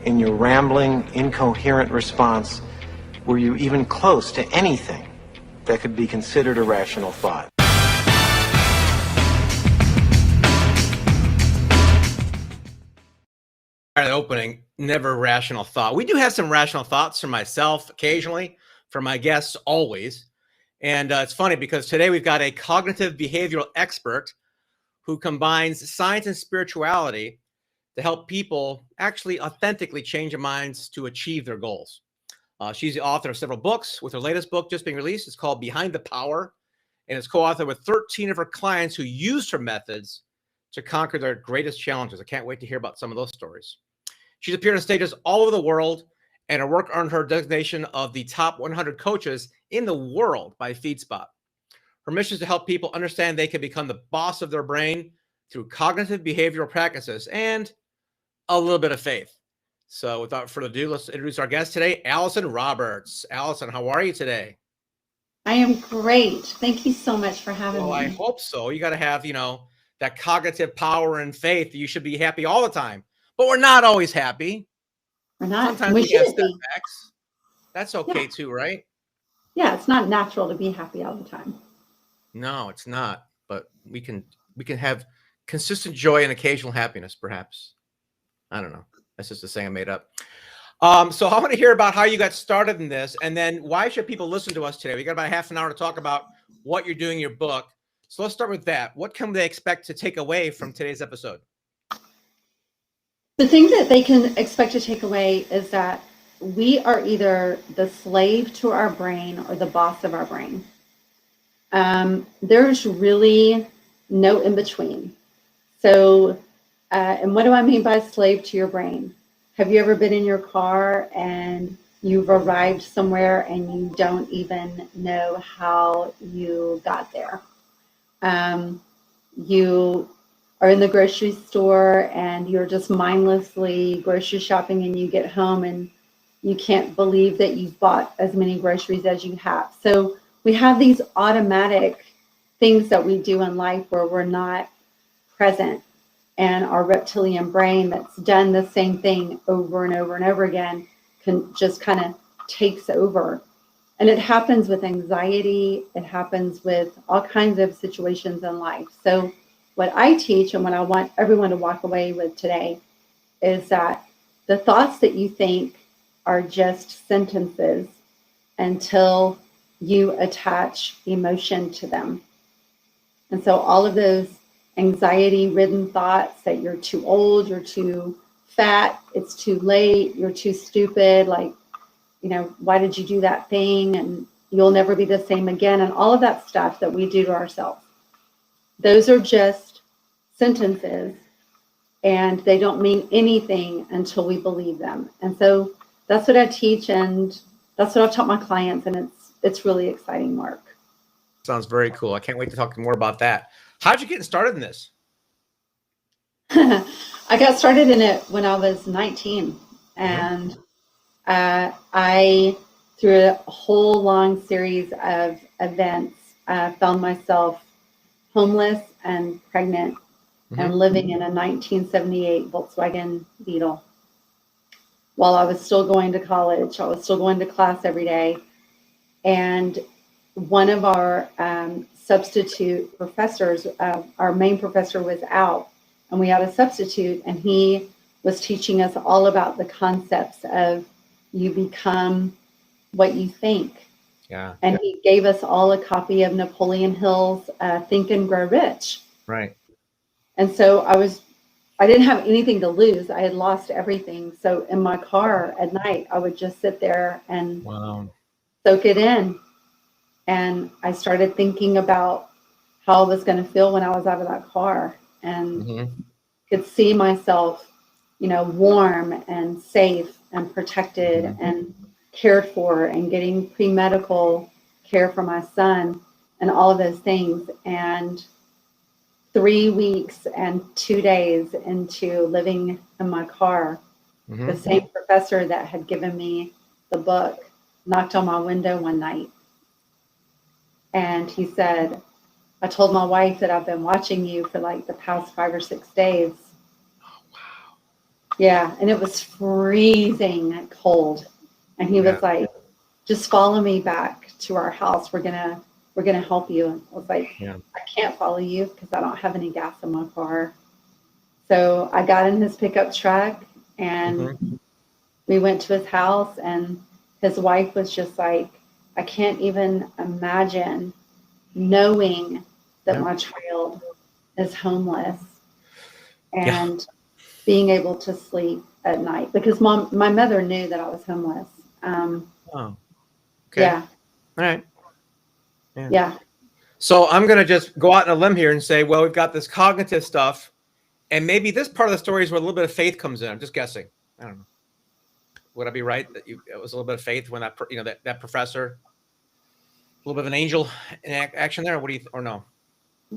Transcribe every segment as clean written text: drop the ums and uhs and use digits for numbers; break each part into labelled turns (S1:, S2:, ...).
S1: in your rambling, incoherent response were you even close to anything that could be considered a rational thought?
S2: The opening, never rational thought. We do have some rational thoughts for myself occasionally, for my guests always. And it's funny because today we've got a cognitive behavioral expert who combines science and spirituality to help people actually authentically change their minds to achieve their goals. She's the author of several books, with her latest book just being released. It's called Behind the Power, and it's co-authored with 13 of her clients who used her methods to conquer their greatest challenges. I can't wait to hear about some of those stories. She's appeared on stages all over the world, and her work earned her designation of the top 100 coaches in the world by FeedSpot. Her mission is to help people understand they can become the boss of their brain through cognitive behavioral practices and a little bit of faith. So without further ado, let's introduce our guest today, Allyson Roberts. Allyson, how are you today?
S3: I am great. Thank you so much for having me.
S2: Well, I hope so. You got to have, that cognitive power and faith. You should be happy all the time, but we're not always happy.
S3: We're not.
S2: Sometimes we get setbacks. That's okay too, right?
S3: Yeah, it's not natural to be happy all the time.
S2: No, it's not. But we can have consistent joy and occasional happiness, perhaps. I don't know. That's just a saying I made up. So I want to hear about how you got started in this, and then why should people listen to us today? We got about half an hour to talk about what you're doing in your book. So let's start with that. What can they expect to take away from today's episode?
S3: The thing that they can expect to take away is that we are either the slave to our brain or the boss of our brain. There's really no in between. So, and what do I mean by slave to your brain? Have you ever been in your car and you've arrived somewhere and you don't even know how you got there? You are in the grocery store and you're just mindlessly grocery shopping, and you get home and you can't believe that you've bought as many groceries as you have. So we have these automatic things that we do in life where we're not present, and our reptilian brain that's done the same thing over and over and over again can just kind of takes over. And it happens with anxiety. It happens with all kinds of situations in life. So what I teach and what I want everyone to walk away with today is that the thoughts that you think are just sentences until you attach emotion to them. And so all of those anxiety-ridden thoughts that you're too old, you're too fat, it's too late, you're too stupid, like, why did you do that thing? And you'll never be the same again. And all of that stuff that we do to ourselves. Those are just sentences, and they don't mean anything until we believe them. And so that's what I teach, and that's what I've taught my clients, and it's really exciting work.
S2: Sounds very cool. I can't wait to talk more about that. How'd you get started in this?
S3: I got started in it when I was 19, and I, through a whole long series of events, found myself homeless and pregnant and living in a 1978 Volkswagen Beetle. While I was still going to college, I was still going to class every day. And one of our substitute professors, our main professor was out, and we had a substitute, and he was teaching us all about the concepts of you become what you think.
S2: Yeah.
S3: And he gave us all a copy of Napoleon Hill's Think and Grow Rich.
S2: Right.
S3: And so I didn't have anything to lose. I had lost everything. So in my car at night, I would just sit there and soak it in. And I started thinking about how I was going to feel when I was out of that car, and could see myself, warm and safe and protected and cared for, and getting pre-medical care for my son and all of those things. And 3 weeks and 2 days into living in my car, the same professor that had given me the book knocked on my window one night. And he said, I told my wife that I've been watching you for like the past 5 or 6 days.
S2: Oh, wow.
S3: Yeah, and it was freezing cold. And he
S2: Yeah.
S3: was like, just follow me back to our house. We're gonna help you. And I was like,
S2: Yeah.
S3: I can't follow you because I don't have any gas in my car. So I got in his pickup truck and
S2: Hmm.
S3: we went to his house, and his wife was just like, I can't even imagine knowing that
S2: Yeah.
S3: my child is homeless
S2: Yeah.
S3: and being able to sleep at night because my mother knew that I was homeless.
S2: Oh, okay.
S3: Yeah,
S2: All right. Yeah.
S3: yeah,
S2: So I'm going to just go out on a limb here and say, well, we've got this cognitive stuff, and maybe this part of the story is where a little bit of faith comes in. I'm just guessing. I don't know. Would I be right that it was a little bit of faith when that professor, a little bit of an angel in action there? Or what do you, or no?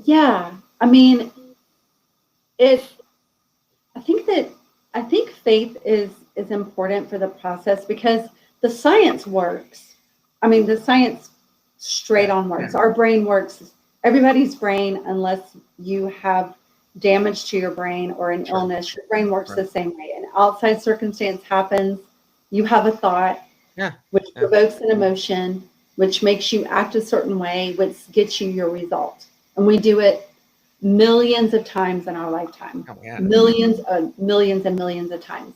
S3: yeah. I mean, it. I think that I think faith is important for the process because the science works. I mean, the science straight
S2: Yeah.
S3: on works. Our brain works. Everybody's brain, unless you have damage to your brain or an
S2: Sure.
S3: illness, your brain works
S2: Right.
S3: the same way. An outside circumstance happens, you have a thought,
S2: Yeah.
S3: which
S2: Yeah.
S3: provokes an emotion, which makes you act a certain way, which gets you your result. And we do it millions of times in our lifetime,
S2: Oh, yeah.
S3: millions and millions of times.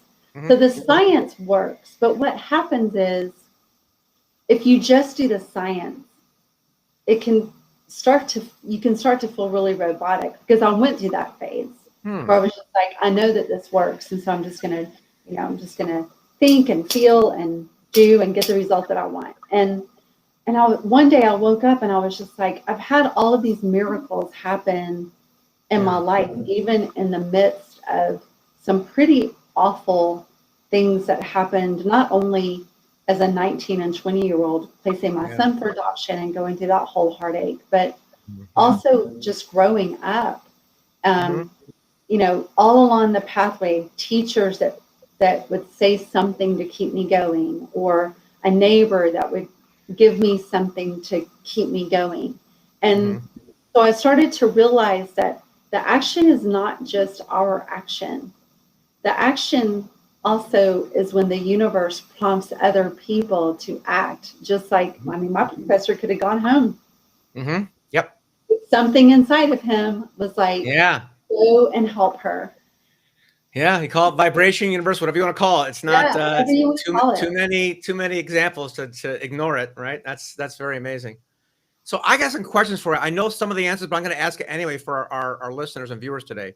S3: So
S2: Hmm.
S3: the science works, but what happens is if you just do the science, it can you can start to feel really robotic because I went through that phase
S2: Hmm.
S3: where I was just like, I know that this works, and so I'm just gonna think and feel and do and get the result that I want. And one day I woke up and I was just like, I've had all of these miracles happen in my
S2: Yeah.
S3: life, even in the midst of some pretty awful things that happened, not only as a 19 and 20-year-old placing my
S2: Yeah.
S3: son for adoption and going through that whole heartache, but
S2: Hmm.
S3: also just growing up.
S2: Hmm.
S3: Um, all along the pathway, teachers that would say something to keep me going, or a neighbor that would give me something to keep me going.
S2: Hmm.
S3: And so I started to realize that the action is not just our action. The action also is when the universe prompts other people to act, just like, I mean, my professor could have gone home.
S2: Hmm. Yep.
S3: Something inside of him was like,
S2: Yeah.
S3: go and help her.
S2: Yeah, you call it vibration universe, whatever you want to call it. It's not
S3: Yeah, whatever you would
S2: too
S3: call
S2: too
S3: it.
S2: many examples to ignore it, right? That's very amazing. So I got some questions for you. I know some of the answers, but I'm going to ask it anyway for our listeners and viewers today.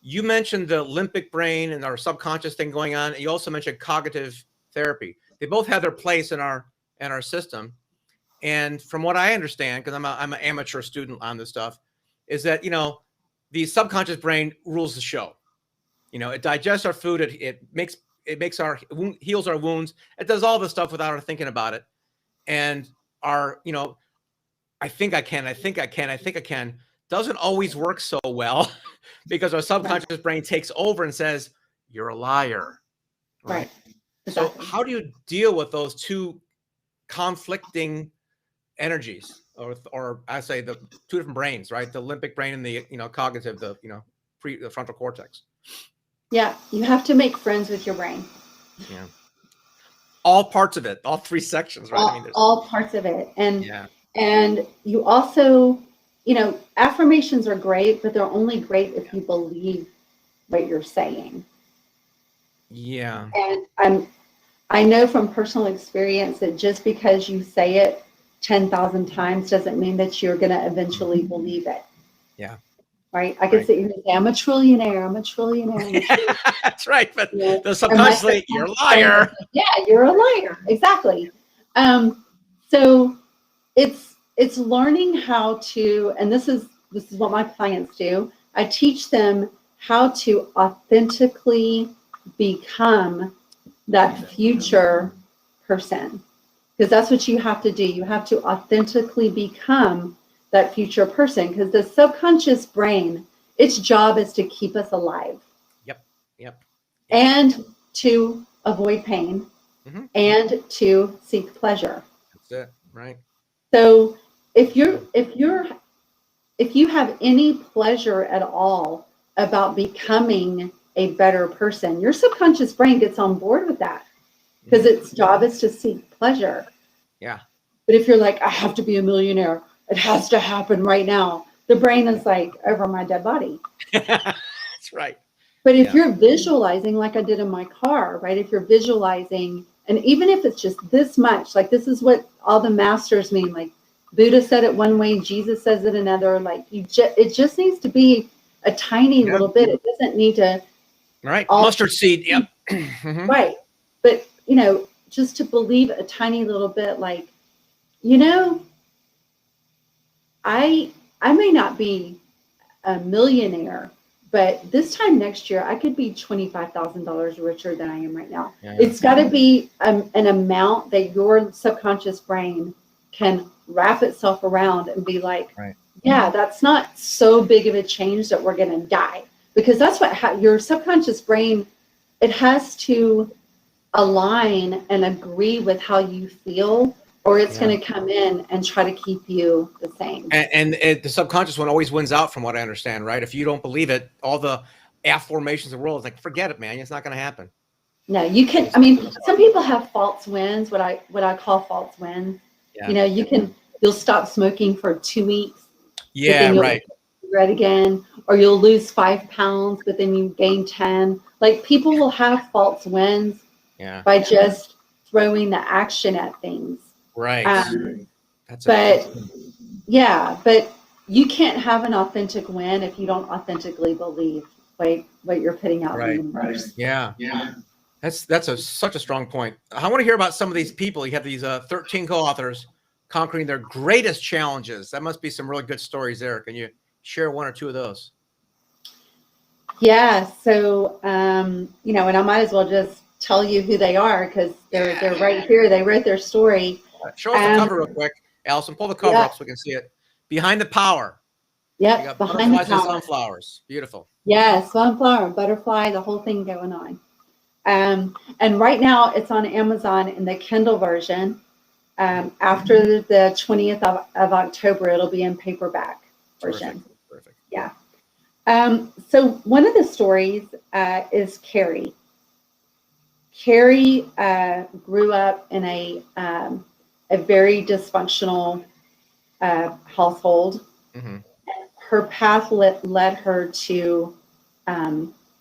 S2: You mentioned the limbic brain and our subconscious thing going on. You also mentioned cognitive therapy. They both have their place in our system. And from what I understand, because I'm an amateur student on this stuff, is that the subconscious brain rules the show. It digests our food. It makes our heals our wounds. It does all this stuff without our thinking about it. And our, I think I can, I think I can, I think I can, doesn't always work so well because our
S3: Right,
S2: subconscious brain takes over and says, you're a liar.
S3: right,
S2: Right. So
S3: exactly.
S2: how do you deal with those two conflicting energies, or I say the two different brains, right? The limbic brain and the, cognitive, the frontal cortex.
S3: Yeah, you have to make friends with your brain.
S2: Yeah. All parts of it, all three sections, right? I mean, there's,
S3: All parts of it.
S2: yeah,
S3: And you also, affirmations are great, but they're only great if you believe what you're saying.
S2: yeah,
S3: And I know from personal experience that just because you say it 10,000 times doesn't mean that you're going to eventually believe it.
S2: yeah,
S3: Right? I could
S2: right.
S3: sit here and say, I'm a trillionaire, I'm a trillionaire, I'm a trillionaire.
S2: That's right. But the
S3: And my
S2: subconsciously, you're a
S3: subconscious brain is
S2: liar.
S3: like, yeah, you're a liar. Exactly. So it's learning how to, and this is what my clients do. I teach them how to authentically become that future person, because that's what you have to do. You have to authentically become that future person, because the subconscious brain, its job is to keep us alive
S2: Yep, yep, yep.
S3: and to avoid pain
S2: Hmm.
S3: and to seek pleasure.
S2: That's it, right?
S3: So if you have any pleasure at all about becoming a better person. Your subconscious brain gets on board with that because its job is to seek pleasure.
S2: Yeah.
S3: But if you're like, I have to be a millionaire, it has to happen right now. The brain is like, over my dead body.
S2: That's right.
S3: But if you're visualizing, like I did in my car, right? If you're visualizing, and even if it's just this much, like this is what all the masters mean. Like Buddha said it one way, Jesus says it another. Like it just needs to be a tiny little bit. It doesn't need to.
S2: Right. Mustard seed. Yep.
S3: Right. But, just to believe a tiny little bit, like, I may not be a millionaire, but this time next year, I could be $25,000 richer than I am right now.
S2: Yeah.
S3: It's got to be an amount that your subconscious brain can wrap itself around and be like, yeah, that's not so big of a change that we're going to die. Because that's what your subconscious brain, it has to align and agree with how you feel, or it's going to come in and try to keep you the same.
S2: And the subconscious one always wins out, from what I understand, right? If you don't believe it, all the affirmations of the world is like, forget it, man. It's not going to happen.
S3: No, you can. I mean, some people have false wins. What I call false wins.
S2: Yeah.
S3: You'll stop smoking for 2 weeks.
S2: Yeah, right.
S3: Cigarette again, or you'll lose 5 pounds, but then you gain 10. Like people will have false wins by just throwing the action at things.
S2: Right.
S3: But you can't have an authentic win if you don't authentically believe what you're putting out in the universe.
S2: Yeah. That's such a strong point. I want to hear about some of these people. You have these 13 co-authors conquering their greatest challenges. That must be some really good stories there. Can you share one or two of those?
S3: Yeah. So, and I might as well just tell you who they are because they're right here. They wrote their story.
S2: Show us the cover real quick, Allyson. Pull the cover up so we can see it. Behind the Power.
S3: Yep. Behind the Power.
S2: And sunflowers. Beautiful.
S3: Yeah, sunflower, butterfly, the whole thing going on. And right now it's on Amazon in the Kindle version. After the 20th of October, it'll be in paperback version.
S2: Perfect.
S3: Yeah. So one of the stories is Carrie. Carrie grew up in a very dysfunctional household. Mm-hmm. Her path led her to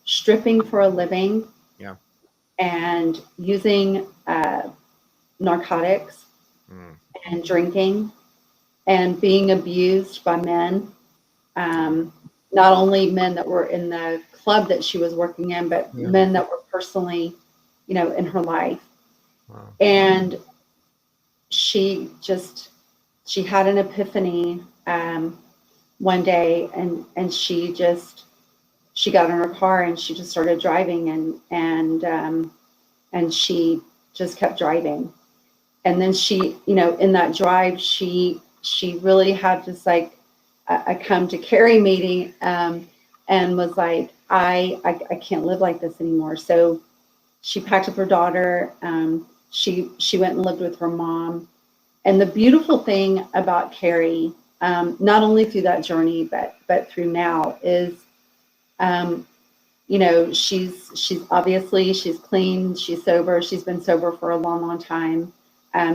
S3: stripping for a living.
S2: Yeah.
S3: And using narcotics and drinking and being abused by men. Not only men that were in the club that she was working in, but men that were personally, in her life. Wow. And she had an epiphany one day, and she got in her car and she just started driving, and she just kept driving. And then she, in that drive, she really had just like a come to Carrie meeting, and was like, I can't live like this anymore. So she packed up her daughter. She went and lived with her mom. And the beautiful thing about Carrie, not only through that journey, but through now is, she's obviously, she's clean, she's sober. She's been sober for a long, long time.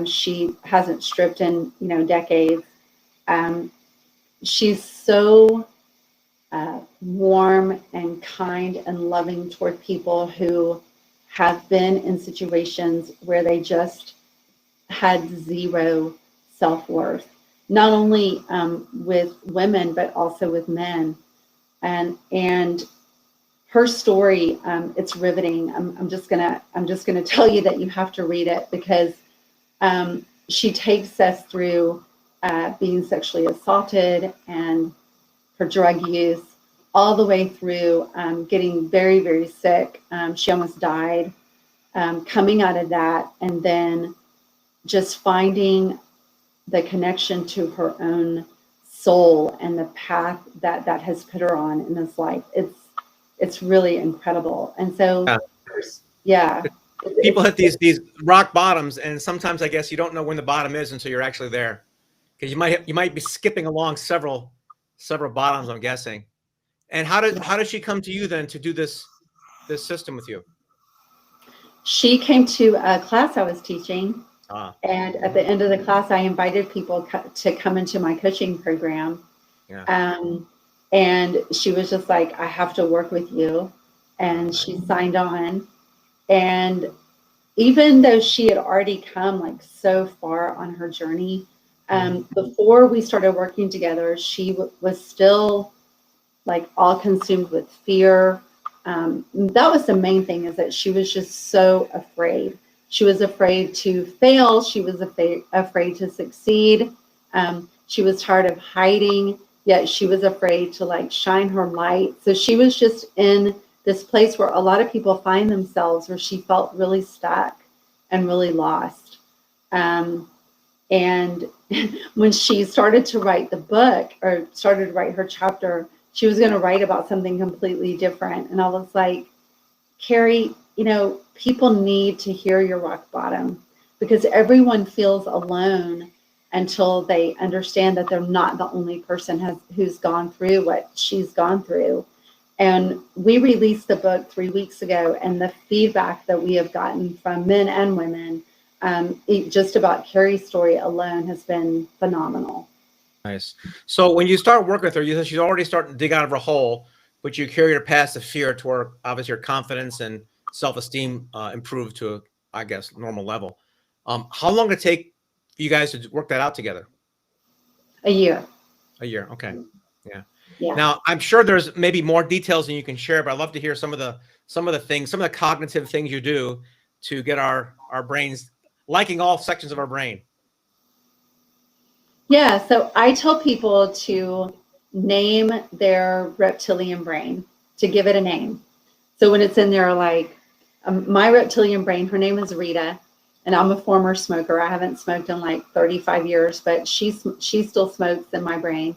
S3: She hasn't stripped in, decades. She's so warm and kind and loving toward people who have been in situations where they just had zero self-worth, not only with women, but also with men. And her story, it's riveting. I'm just gonna tell you that you have to read it because she takes us through being sexually assaulted and her drug use, all the way through getting very, very sick. She almost died, coming out of that, and then just finding the connection to her own soul and the path that has put her on in this life. It's really incredible. And so,
S2: people hit these rock bottoms, and sometimes I guess you don't know when the bottom is until you're actually there, because you might be skipping along several bottoms, I'm guessing. And how did she come to you then to do this this system with you?
S3: She came to a class I was teaching,
S2: Ah,
S3: and at the end of the class, I invited people to come into my coaching program.
S2: yeah.
S3: And she was just like, I have to work with you. And she signed on. And even though she had already come like so far on her journey, before we started working together, she was still like all consumed with fear. That was the main thing, is that she was just so afraid. She was afraid to fail. She was afraid to succeed. She was tired of hiding, yet she was afraid to like shine her light. So she was just in this place where a lot of people find themselves, where she felt really stuck and really lost. And when she started to write the book, or started to write her chapter, she was going to write about something completely different. And I was like, Carrie, people need to hear your rock bottom, because everyone feels alone until they understand that they're not the only person who's gone through what she's gone through. And we released the book 3 weeks ago, and the feedback that we have gotten from men and women, just about Carrie's story alone, has been phenomenal.
S2: Nice. So when you start working with her, you said she's already starting to dig out of her hole, but you carry her past the fear to where obviously her confidence and self-esteem improved to, I guess, normal level. How long did it take you guys to work that out together?
S3: A year.
S2: A year. Okay. Yeah.
S3: Yeah.
S2: Now, I'm sure there's maybe more details than you can share, but I'd love to hear some of the things, some of the cognitive things you do to get our brains liking all sections of our brain.
S3: Yeah, so I tell people to name their reptilian brain, to give it a name. So when it's in there, like my reptilian brain, her name is Rita, and I'm a former smoker. I haven't smoked in like 35 years, but she still smokes in my brain.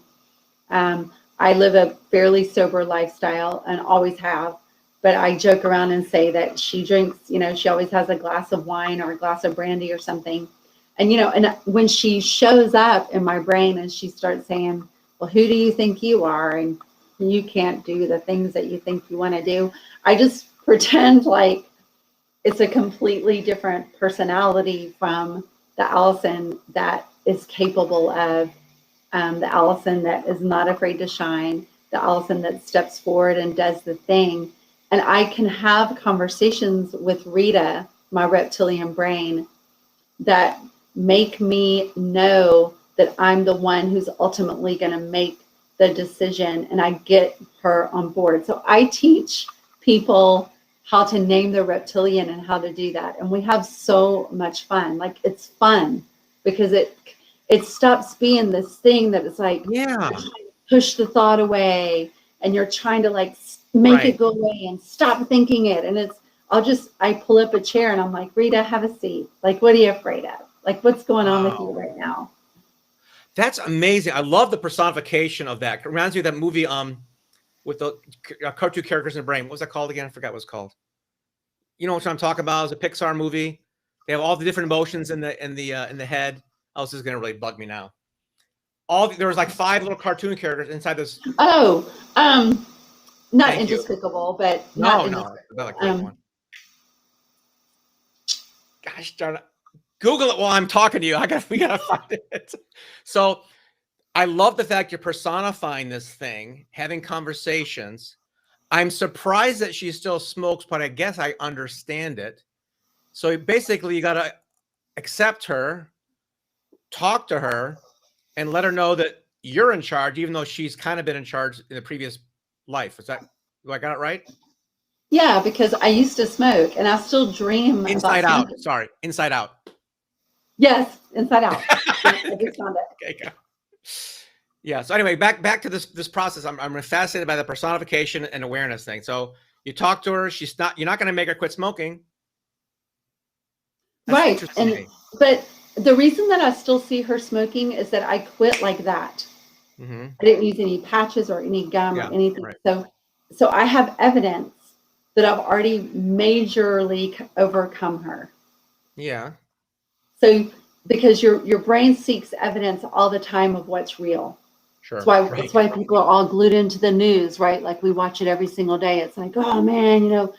S3: I live a fairly sober lifestyle and always have, but I joke around and say that she drinks, she always has a glass of wine or a glass of brandy or something. And, and when she shows up in my brain and she starts saying, well, who do you think you are? And you can't do the things that you think you want to do. I just pretend like it's a completely different personality from the Allyson that is capable of, the Allyson that is not afraid to shine, the Allyson that steps forward and does the thing. And I can have conversations with Rita, my reptilian brain, that make me know that I'm the one who's ultimately going to make the decision, and I get her on board. So I teach people how to name their reptilian and how to do that. And we have so much fun. Like, it's fun because it stops being this thing that is like, push the thought away, and you're trying to like make it go away and stop thinking it. And I pull up a chair and I'm like, Rita, have a seat. Like, what are you afraid of? Like, what's going on with you right now?
S2: That's amazing. I love the personification of that. It reminds me of that movie with the cartoon characters in the brain. What was that called again? I forgot what it's called. You know what I'm talking about? It's a Pixar movie. They have all the different emotions in the head. Oh, this is gonna really bug me now. There was like 5 little cartoon characters inside this.
S3: Oh, not Indespicable, but
S2: no, another great one. Gosh darn it. Google it while I'm talking to you. We gotta find it. So I love the fact you're personifying this thing, having conversations. I'm surprised that she still smokes, but I guess I understand it. So basically, you gotta accept her, talk to her, and let her know that you're in charge, even though she's kind of been in charge in the previous life. Do I got it right?
S3: Yeah, because I used to smoke and I still dream
S2: Inside
S3: about
S2: Out.
S3: smoking.
S2: Sorry, Inside Out.
S3: Yes, Inside Out. I just found it.
S2: Okay. Yeah. So anyway, back to this process. I'm fascinated by the personification and awareness thing. So you talk to her. You're not going to make her quit smoking. That's
S3: right. But the reason that I still see her smoking is that I quit like that.
S2: Mm-hmm.
S3: I didn't use any patches or any gum or anything.
S2: Right.
S3: So I have evidence that I've already majorly overcome her.
S2: Yeah.
S3: So because your brain seeks evidence all the time of what's real.
S2: Sure.
S3: That's why people are all glued into the news, right? Like, we watch it every single day. It's like, oh man,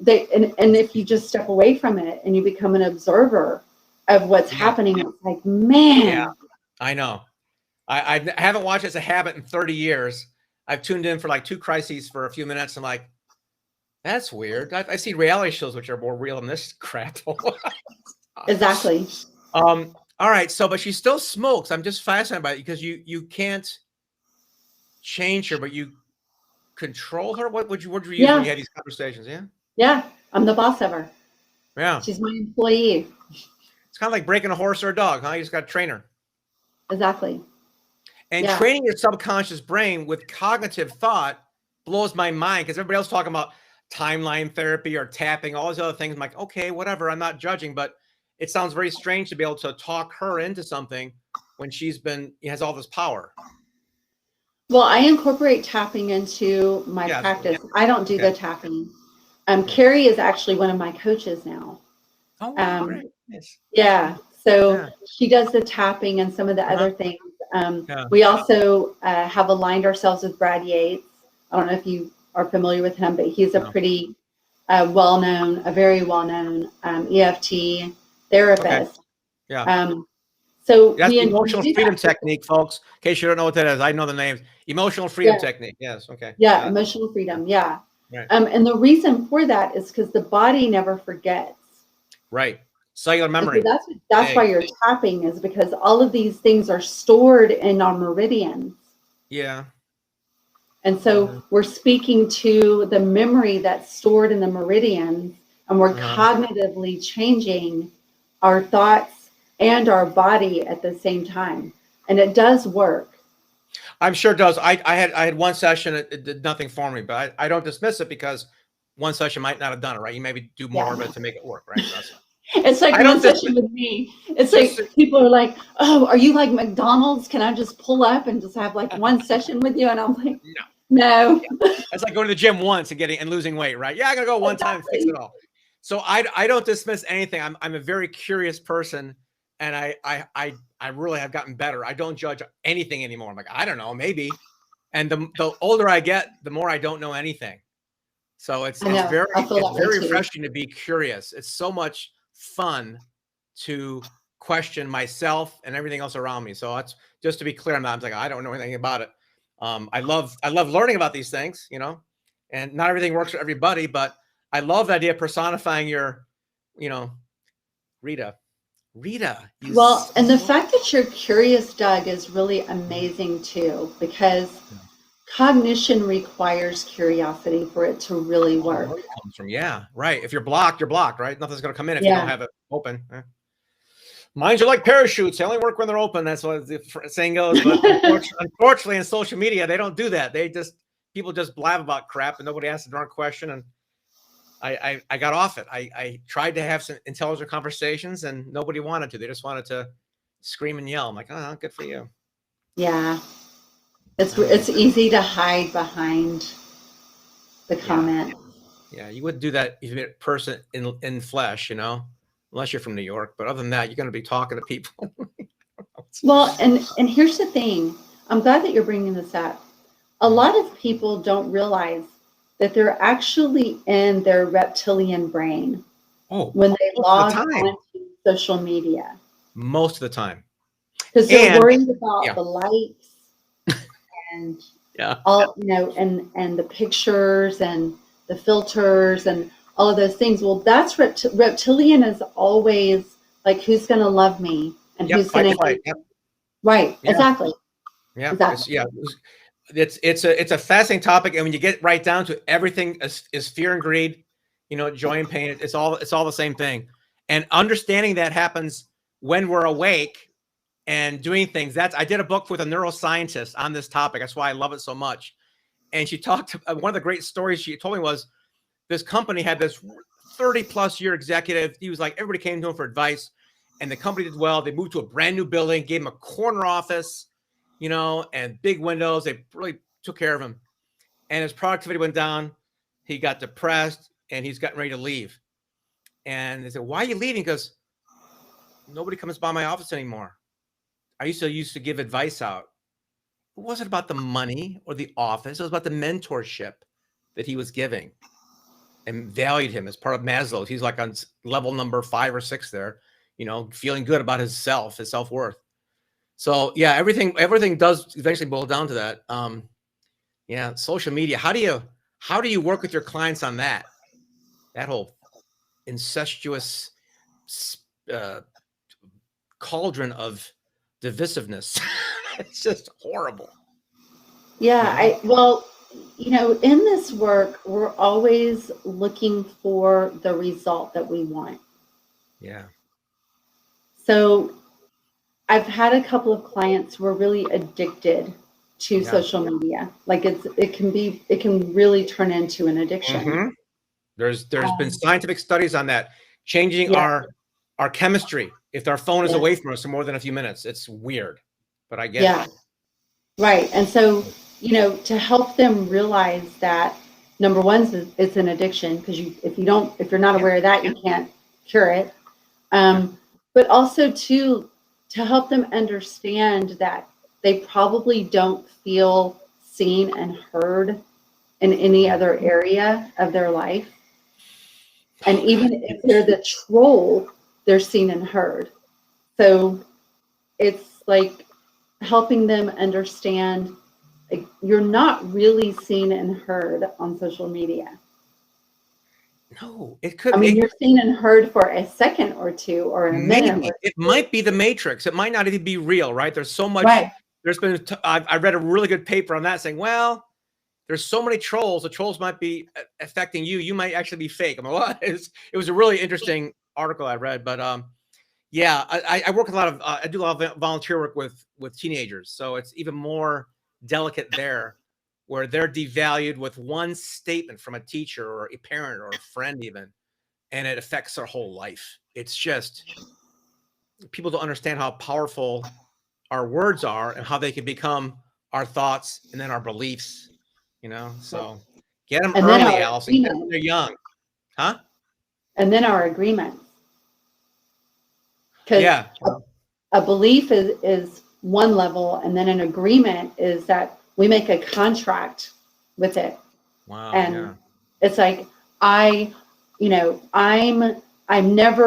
S3: and if you just step away from it and you become an observer of what's happening, it's like, man.
S2: Yeah, I know. I haven't watched it as a habit in 30 years. I've tuned in for like 2 crises for a few minutes. I'm like, that's weird. I see reality shows which are more real than this crap.
S3: Exactly.
S2: All right. So, but she still smokes. I'm just fascinated by it because you can't change her, but you control her. What would you use when you had these conversations? Yeah.
S3: Yeah. I'm the boss of her.
S2: Yeah.
S3: She's my employee.
S2: It's kind of like breaking a horse or a dog, huh? You just got to train her.
S3: Exactly.
S2: And training your subconscious brain with cognitive thought blows my mind because everybody else talking about timeline therapy or tapping, all these other things. I'm like, okay, whatever. I'm not judging, but it sounds very strange to be able to talk her into something when has all this power.
S3: Well, I incorporate tapping into my practice. I don't do the tapping. Carrie is actually one of my coaches now.
S2: Oh, great. Nice.
S3: Yeah. So she does the tapping and some of the other things. We also have aligned ourselves with Brad Yates. I don't know if you are familiar with him, but he's a pretty a very well-known EFT therapist.
S2: Yeah.
S3: So
S2: that's the emotional freedom technique, folks. In case you don't know what that is, I know the names. Emotional freedom technique. Yes. Okay.
S3: Yeah. Emotional freedom. Yeah. Right. And the reason for that is because the body never forgets.
S2: Right. Cellular memory.
S3: So that's why you're tapping, is because all of these things are stored in our meridians.
S2: Yeah.
S3: And so we're speaking to the memory that's stored in the meridians, and we're cognitively changing our thoughts and our body at the same time. And it does work.
S2: I'm sure it does. I had one session, it did nothing for me, but I don't dismiss it because one session might not have done it, right? You maybe do more of it to make it work, right?
S3: It's like one session with me. It's like people are like, oh, are you like McDonald's? Can I just pull up and just have like one session with you? And I'm like, no.
S2: It's like going to the gym once and losing weight, right? Yeah, I gotta go one time and fix it all. So I don't dismiss anything. I'm a very curious person, and I really have gotten better. I don't judge anything anymore. I'm like, I don't know, maybe. And the older I get, the more I don't know anything. So it's very refreshing to be curious. It's so much fun to question myself and everything else around me. So that's just to be clear on that. I'm like, I don't know anything about it. I love learning about these things, and not everything works for everybody, but I love the idea of personifying your, Rita.
S3: Well, and the fact that you're curious, Doug, is really amazing too, because cognition requires curiosity for it to really work.
S2: Right. If you're blocked, right? Nothing's going to come in if you don't have it open. Minds are like parachutes. They only work when they're open. That's what the saying goes. But unfortunately, in social media, they don't do that. People just blab about crap and nobody asks a darn question. And I got off it. I tried to have some intelligent conversations and nobody wanted to. They just wanted to scream and yell. I'm like, oh, good for you.
S3: Yeah. It's easy to hide behind the comment.
S2: Yeah, you wouldn't do that if you're a person in flesh, unless you're from New York. But other than that, you're going to be talking to people.
S3: Well, and here's the thing. I'm glad that you're bringing this up. A lot of people don't realize that they're actually in their reptilian brain when they log onto social media.
S2: Most of the time.
S3: Because they're worried about the likes and all, and the pictures and the filters and all of those things. Well, that's reptilian is always like, who's going to love me and who's going to right. Yeah. Exactly.
S2: Yeah. Exactly. It's a fascinating topic. And when you get right down to everything is fear and greed, joy and pain. It's all the same thing. And understanding that happens when we're awake and doing things. I did a book with a neuroscientist on this topic. That's why I love it so much. And she talked, one of the great stories she told me was this company had this 30+ year executive. He was like, everybody came to him for advice and the company did well. They moved to a brand new building, gave him a corner office, and big windows. They really took care of him. And his productivity went down. He got depressed and he's gotten ready to leave. And they said, why are you leaving? Because nobody comes by my office anymore. I used to give advice out. It wasn't about the money or the office. It was about the mentorship that he was giving. and valued him as part of Maslow's. He's like on level number 5 or 6 there, you know, feeling good about his self-worth. So yeah, everything does eventually boil down to that. Yeah, social media. How do you work with your clients on that whole incestuous cauldron of divisiveness? It's just horrible.
S3: Yeah, well, you know, in this work, we're always looking for the result that we want.
S2: Yeah.
S3: So I've had a couple of clients who are really addicted to social media. Like it can really turn into an addiction.
S2: Mm-hmm. There's been scientific studies on that, changing our chemistry if our phone is away from us for more than a few minutes. It's weird, but I get it.
S3: Right. And so, you know, to help them realize that number one, it's an addiction, because if you're not aware of that, you can't cure it. But also to help them understand that they probably don't feel seen and heard in any other area of their life. And even if they're the troll, they're seen and heard. So it's like helping them understand, like, you're not really seen and heard on social media.
S2: No, it could.
S3: I mean, you're seen and heard for a second or two, or a minute.
S2: Maybe it might be the Matrix. It might not even be real, right? There's so much.
S3: Right.
S2: There's been. I read a really good paper on that, saying, well, there's so many trolls. The trolls might be affecting you. You might actually be fake. I'm like, what? It was a really interesting article I read, but yeah, I work with a lot of. I do a lot of volunteer work with teenagers, so it's even more delicate there, where they're devalued with one statement from a teacher or a parent or a friend even, and it affects their whole life. It's just, people don't understand how powerful our words are and how they can become our thoughts and then our beliefs, you know? So get them early, Allyson. Get them when they're young. Huh?
S3: And then our agreements. Because a belief is one level, and then an agreement is that we make a contract with it.
S2: Wow.
S3: And it's like, I'm never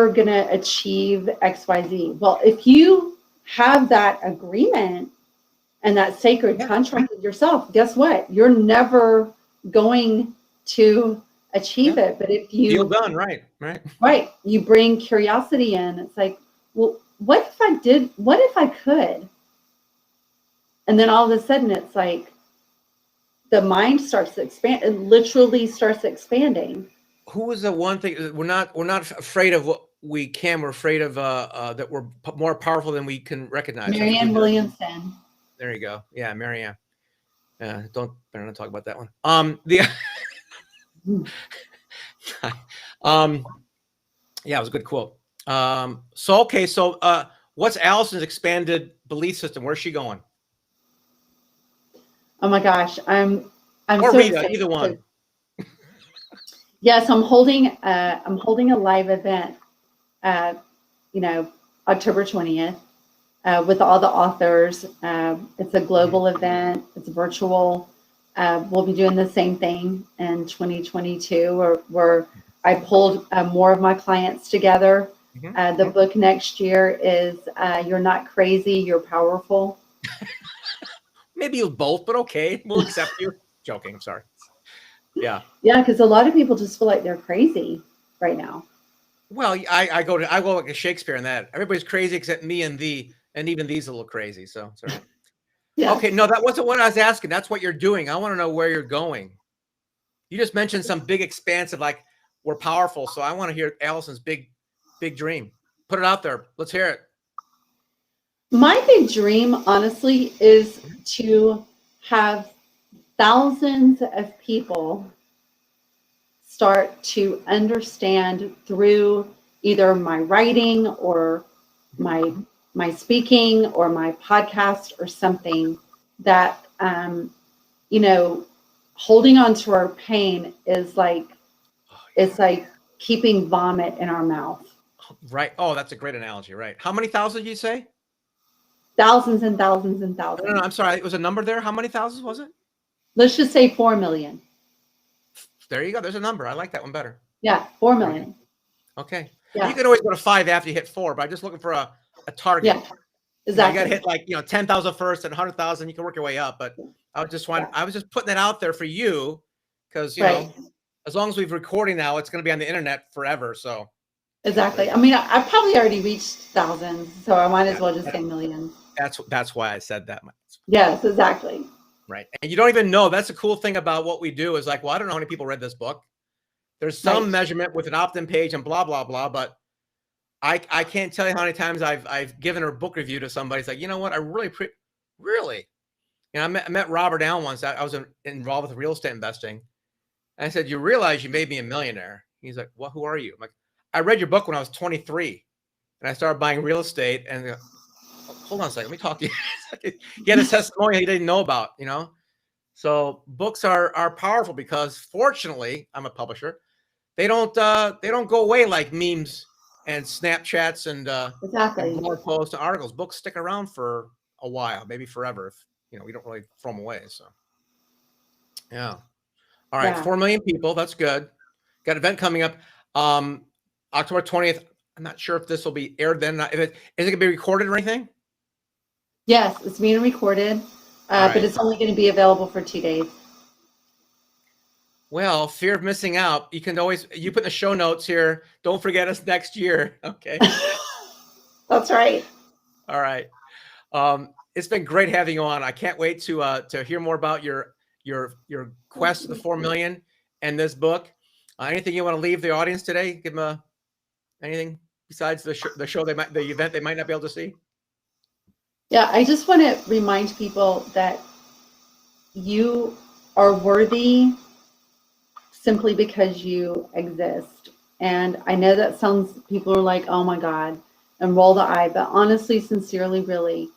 S3: gonna achieve XYZ. Well, if you have that agreement and that sacred contract with yourself, guess what? You're never going to achieve it. But if you
S2: feel done, right,
S3: you bring curiosity in. It's like, well, what if I did? What if I could? And then all of a sudden, it's like the mind starts to expand. It literally starts expanding.
S2: Who was the one thing? We're not afraid of what we can. We're afraid of that we're more powerful than we can recognize.
S3: Marianne Williamson.
S2: There you go. Yeah, Marianne. Better not talk about that one. Yeah, it was a good quote. So what's Allyson's expanded belief system? Where's she going?
S3: Oh my gosh, I'm
S2: or
S3: so
S2: Rita,
S3: excited.
S2: Either one.
S3: Yes, I'm holding a live event, October 20th, with all the authors. It's a global event. It's virtual. We'll be doing the same thing in 2022, where I pulled more of my clients together. The book next year is You're Not Crazy, You're Powerful.
S2: Maybe you both, but okay, we'll accept you. Joking, sorry. Yeah,
S3: because a lot of people just feel like they're crazy right now.
S2: Well, I go like a Shakespeare in that. Everybody's crazy except me and thee, and even thee's a little crazy. So sorry. Yeah. Okay, no, that wasn't what I was asking. That's what you're doing. I want to know where you're going. You just mentioned some big expansive, like, we're powerful. So I want to hear Allyson's big dream. Put it out there. Let's hear it.
S3: My big dream, honestly, is to have thousands of people start to understand through either my writing or my speaking or my podcast or something that, holding on to our pain is like, it's like keeping vomit in our mouth.
S2: Right. Oh, that's a great analogy. Right. How many thousand did you say?
S3: Thousands and thousands and thousands.
S2: No, I'm sorry. It was a number there. How many thousands was it?
S3: Let's just say 4 million.
S2: There you go. There's a number. I like that one better.
S3: Yeah, 4 million.
S2: Okay.
S3: Yeah.
S2: You can always go to 5 after you hit 4, but I'm just looking for a target.
S3: Yeah, exactly.
S2: You got to hit like, 10,000 first and 100,000. You can work your way up. But I was just putting it out there for you because, you know, as long as we've recording now, it's going to be on the internet forever. So.
S3: Exactly. I mean, I've probably already reached thousands, so I might as well just say millions.
S2: That's why I said that.
S3: Yes, exactly.
S2: Right. And you don't even know. That's the cool thing about what we do is like, well, I don't know how many people read this book. There's some measurement with an opt-in page and blah, blah, blah. But I can't tell you how many times I've given a book review to somebody. It's like, you know what? I really. You know, I met Robert Allen once. I was involved with real estate investing. And I said, you realize you made me a millionaire. He's like, well, who are you? I'm like, I read your book when I was 23 and I started buying real estate and hold on a second, let me talk to you. He had a testimonial he didn't know about, you know? So books are powerful because fortunately, I'm a publisher. They don't go away like memes and Snapchats and blog posts and articles. Books stick around for a while, maybe forever if, you know, we don't really throw them away. So yeah. All right, 4 million people. That's good. Got an event coming up. October 20th. I'm not sure if this will be aired then. Is it going to be recorded or anything?
S3: Yes, it's being recorded, but it's only going to be available for 2 days.
S2: Well, fear of missing out. You can always, you put in the show notes here. Don't forget us next year. Okay.
S3: That's right.
S2: All right. It's been great having you on. I can't wait to hear more about your quest to the 4 million and this book. Anything you want to leave the audience today? Give them anything besides the event they might not be able to see?
S3: Yeah, I just want to remind people that you are worthy simply because you exist. And I know that people are like, oh my God, and roll the eye, but honestly, sincerely, really,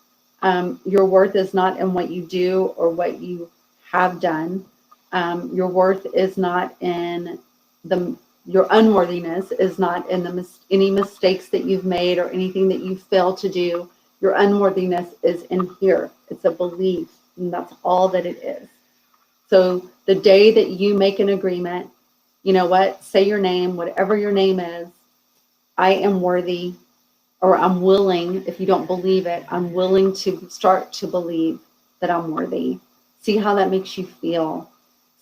S3: your worth is not in what you do or what you have done. Your worth is not in your unworthiness is not in any mistakes that you've made or anything that you failed to do. Your unworthiness is in here. It's a belief, and that's all that it is. So the day that you make an agreement, you know what? Say your name, whatever your name is. I am worthy, or I'm willing. If you don't believe it, I'm willing to start to believe that I'm worthy. See how that makes you feel.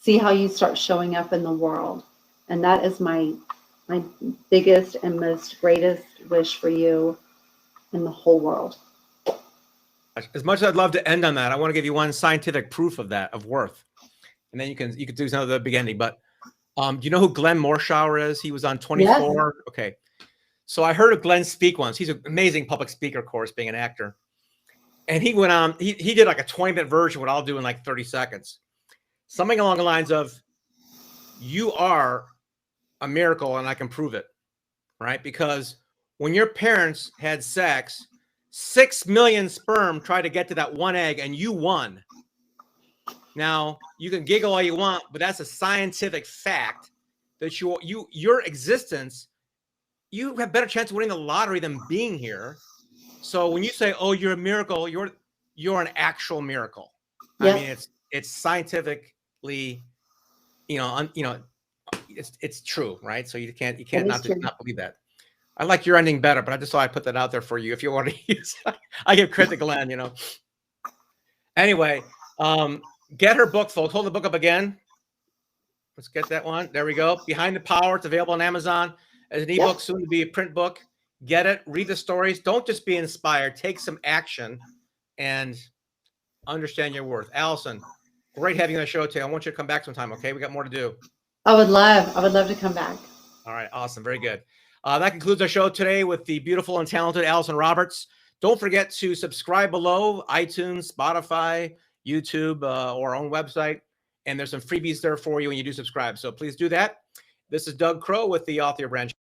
S3: See how you start showing up in the world. And that is my biggest and most greatest wish for you in the whole world.
S2: As much as I'd love to end on that, I want to give you one scientific proof of that, of worth. And then you can do some of the beginning. But do you know who Glenn Morshower is? He was on 24. Yes. Okay. So I heard of Glenn speak once. He's an amazing public speaker, of course, being an actor. And he went on, he did like a 20-minute version, what I'll do in like 30 seconds. Something along the lines of, you are a miracle and I can prove it, right? Because when your parents had sex, 6 million sperm tried to get to that one egg and you won. Now, you can giggle all you want, but that's a scientific fact that your existence, you have better chance of winning the lottery than being here. So when you say, oh, you're a miracle, you're an actual miracle. Yeah. I mean, it's scientifically, it's true, right? So you can't not believe that. I like your ending better, but I just thought I'd put that out there for you if you want to use it. I give credit to Glenn, you know. Anyway, get her book, folks. Hold the book up again. Let's get that one. There we go. Behind the Power. It's available on Amazon as an ebook, soon to be a print book. Get it. Read the stories. Don't just be inspired. Take some action and understand your worth. Allyson, great having you on the show today. I want you to come back sometime, okay? We got more to do.
S3: I would love to come back.
S2: All right. Awesome. Very good. That concludes our show today with the beautiful and talented Allyson Roberts. Don't forget to subscribe below, iTunes, Spotify, YouTube, or our own website. And there's some freebies there for you when you do subscribe. So please do that. This is Doug Crow with the Author Brand.